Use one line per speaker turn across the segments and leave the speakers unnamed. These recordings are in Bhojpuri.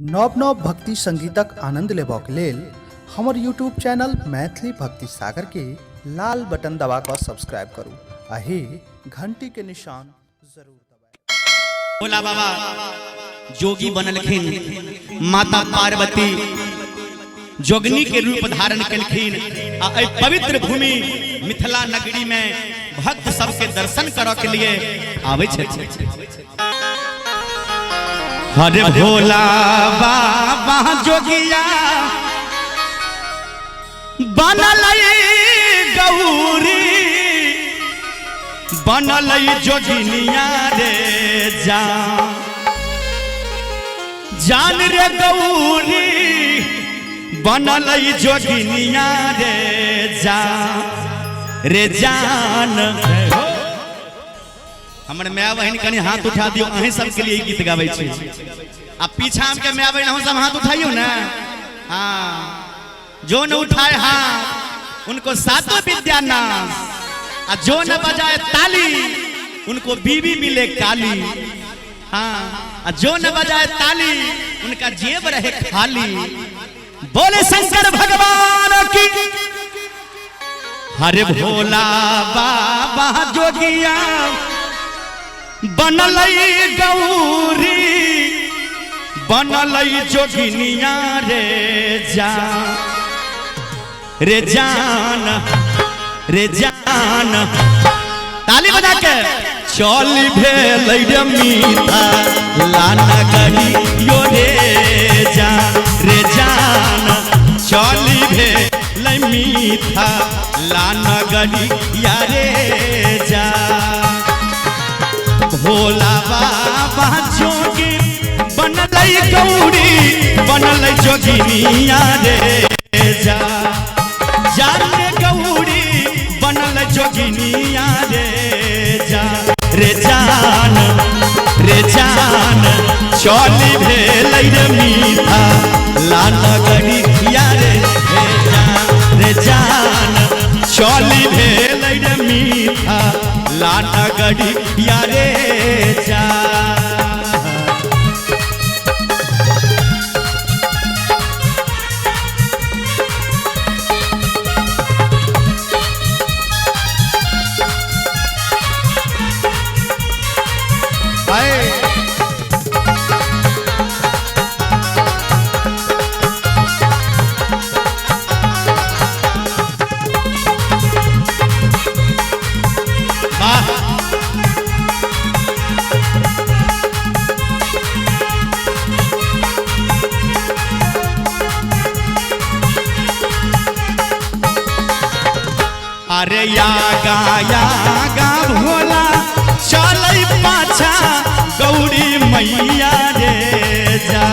नव नव भक्ति संगीतक आनंद लेबाक लेल हमर यूट्यूब चैनल मैथिली भक्ति सागर के लाल बटन दबा कर सब्सक्राइब करू अहे घंटी के निशान जरूर दबाएं।
भोला बाबा जोगी बनलखिन, माता पार्वती जोगनी के रूप धारण कलखिन। पवित्र भूमि मिथिला नगरी में भक्त सबके दर्शन करऽ के लिए आवे छथिन। हरे भोला बाबा जोगिया बनल गौरी, बनल जोगिनिया रे जान रे गौरी, बनल जोगिनिया रे जान। हमर माय बहन कनी हाथ उठा दियो, अहीं सबके लिए गीत गाबै छी। आ पीछा हम के माय बहन हम सब हाथ उठाइयो ना। हाँ, जो न उठाए हाथ उनको सातों विद्या नाम, आ जो न बजाए ताली उनको बीवी मिले काली। हाँ, जो न बजाए ताली उनका जेब रहे खाली। बोले शंकर भगवान की। हरे भोला बाबा जोगिया बनल गौरी, बनल जोगिनिया रे जान रे जान। ताली बजा के चल भेल रे मीठा लाना गरी यो रे जान। चल भेल मीठा लाना गरी या रे जान। भोला बाबा जोगी बनल गौरी, बनल जोगिनिया रे जान गौरी, बनल जोगिनिया रे जान। चली भेल रे मीठा लाना गड़िया रे जान। चली भेल रे मीठा लाना गड़िया रे जान। अरे यागा यागा भोला चल पाछा गौरी मैया रे जा।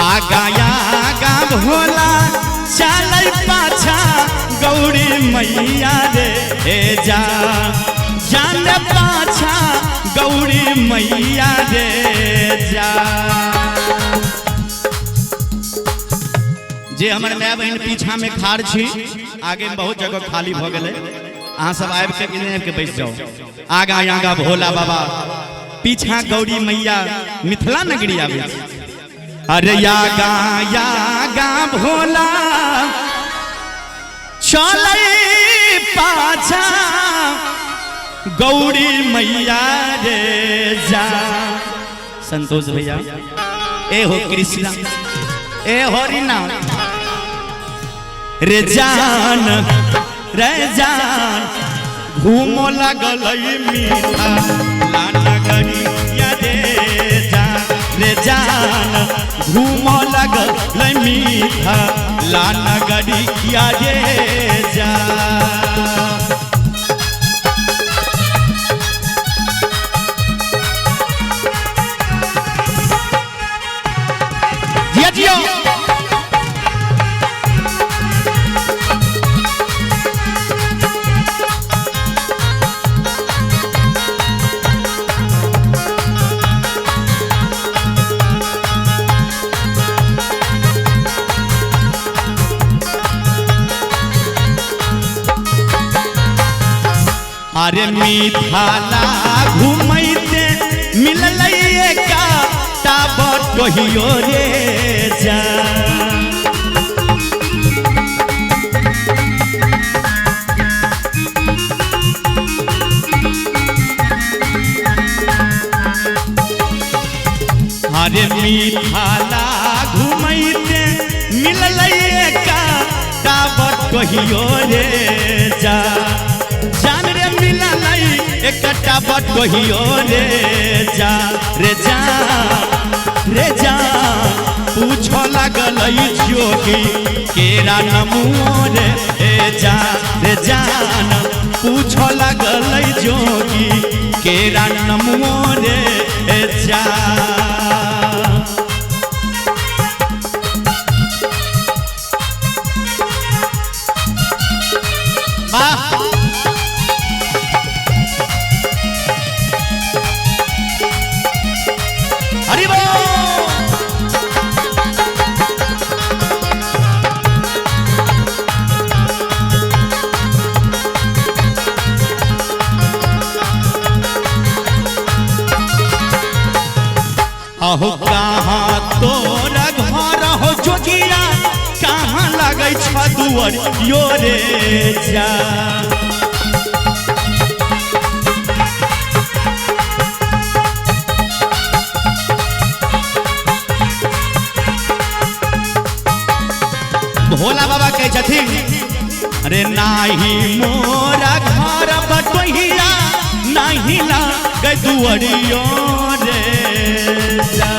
आगा यागा भोला चल पाछा गौरी मैया रे जा। जान पाछा गौरी मैया रे जा। जे हमर माय बहन पीछा में खाड़ छी, आगे में बहुत जगह खाली भ गेले, अहाँ सब आबि के बैठ जाओ। आगा आगा भोला बाबा, पीछा गौरी मैया मिथिला नगरी आवे। अरे यागा यागा भोला चलै पाछा गौरी मैया रे जा। संतोष भैया ए हो कृष्णा ए हरिना रे जान घूमो लगल मीठा लाना गड़िया रे जान। घूमो लगल मीठा लाना गड़िया रे जान। जियो अरे मिठाला घूमते मिलल का टाबर कहियो रे जा अरे मिठाला घूमते मिलल का टाबर कहियो रे जा जान रे मिलल एक टाबर कहियो रे जा रे जा रे जा पूछो लगल जोगी केरा नमुओ रे जा रे जान पूछो लगल जोगी केरा नमुओ रे जा हरि बोल अहो कहाँ तोरा घर हो जोगिया कहाँ लगे छ दुआर यो रे जा भोला बाबा कहे छथिन अरे नाही मोरा घर बटोहिया नाही लागे दुआरियो रे जा।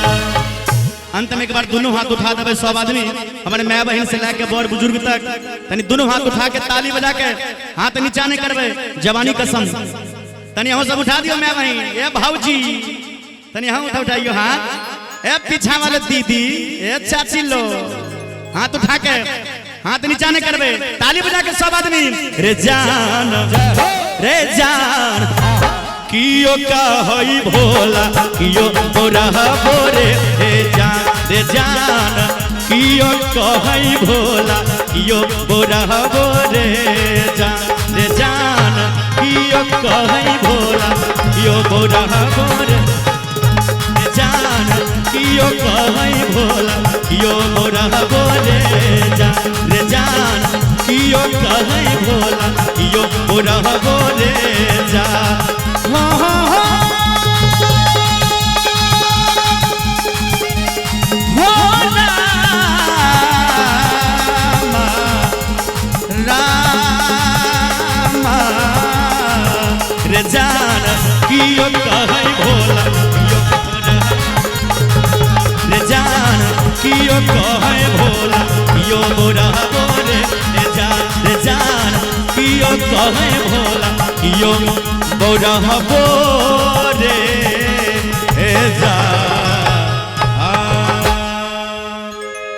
अंत में एक बार दोनों हाथ उठा देवे सब आदमी हमारे माँ बहन से लेके बड़ बुजुर्ग तक तनी दोनों हाथ उठा के ताली बजा के हाथ नीचा नहीं करवे जवानी कसम तनी हम सब उठा दियो माँ बहन ए भाऊजी तनी हम उठाइयो हाथ ए पीछा वाले दीदी ए चाची लो हाथ उठा के हाथ नीचा नहीं करवे ताली बजा के सब आदमी रे जान कियो कहई भोला कियो बोरा बोरे रे जान कियो कहई भोला कियो बोरा बोरे रे जान कियो कहई भोला कियो बोरा बोरे रे जान कियो कहई भोला कियो बोरा बोरे रे जान कियो कहई भोला कियो बोरा बोरे जा रे जान कियो कहई भोला रे जान कियो कहई भोला कियो बोरा बोरे रे जान कियो कहई भोला कियो बोरा बोरे